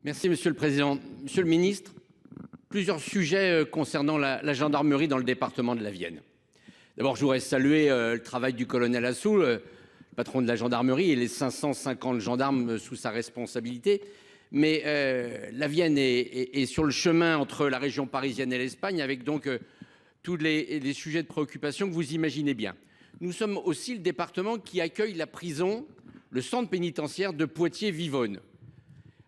Merci Monsieur le Président. Monsieur le Ministre, plusieurs sujets concernant la gendarmerie dans le département de la Vienne. D'abord, je voudrais saluer le travail du colonel Assoul, patron de la gendarmerie, et les 550 gendarmes sous sa responsabilité. Mais la Vienne est sur le chemin entre la région parisienne et l'Espagne, avec donc tous les sujets de préoccupation que vous imaginez bien. Nous sommes aussi le département qui accueille la prison, le centre pénitentiaire de Poitiers-Vivonne.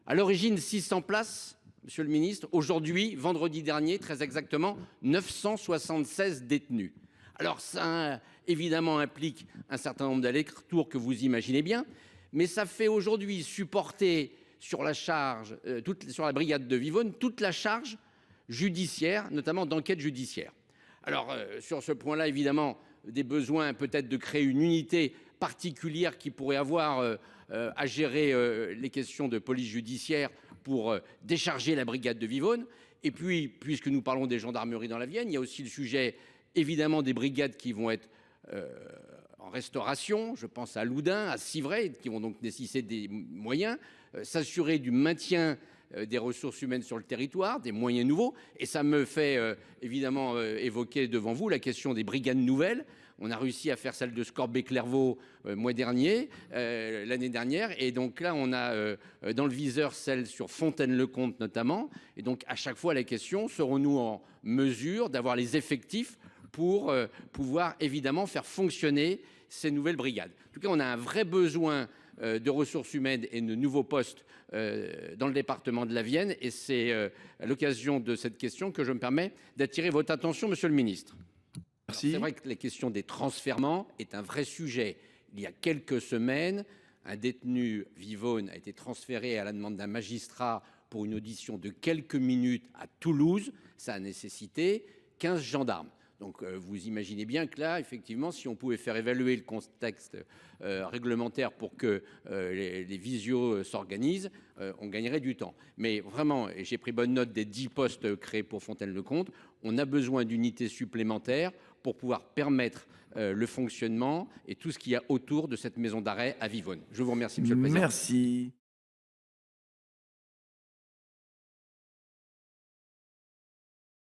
À l'origine, 600 places, monsieur le ministre. Aujourd'hui, vendredi dernier, très exactement, 976 détenus. Alors ça, évidemment, implique un certain nombre d'allers-retours que vous imaginez bien, mais ça fait aujourd'hui supporter sur la charge, sur la brigade de Vivonne, toute la charge judiciaire, notamment d'enquête judiciaire. Alors, sur ce point-là, évidemment, des besoins peut-être de créer une unité particulière qui pourrait avoir à gérer les questions de police judiciaire pour décharger la brigade de Vivonne. Et puis, puisque nous parlons des gendarmeries dans la Vienne, il y a aussi le sujet, évidemment, des brigades qui vont être en restauration. Je pense à Loudun, à Civray, qui vont donc nécessiter des moyens, s'assurer du maintien des ressources humaines sur le territoire, des moyens nouveaux. Et ça me fait évidemment évoquer devant vous la question des brigades nouvelles. On a réussi à faire celle de Scorbé-Clairvaux l'année dernière. Et donc là, on a dans le viseur celle sur Fontaine-le-Comte notamment. Et donc à chaque fois, la question, serons-nous en mesure d'avoir les effectifs pour pouvoir évidemment faire fonctionner ces nouvelles brigades. En tout cas, on a un vrai besoin de ressources humaines et de nouveaux postes dans le département de la Vienne. Et c'est à l'occasion de cette question que je me permets d'attirer votre attention, monsieur le ministre. C'est vrai que la question des transfèrements est un vrai sujet. Il y a quelques semaines, un détenu Vivonne a été transféré à la demande d'un magistrat pour une audition de quelques minutes à Toulouse. Ça a nécessité 15 gendarmes. Donc vous imaginez bien que là, effectivement, si on pouvait faire évaluer le contexte réglementaire pour que les visios s'organisent, on gagnerait du temps. Mais vraiment, et j'ai pris bonne note des 10 postes créés pour Fontaine-le-Comte, on a besoin d'unités supplémentaires pour pouvoir permettre le fonctionnement et tout ce qu'il y a autour de cette maison d'arrêt à Vivonne. Je vous remercie, monsieur le Président. Merci.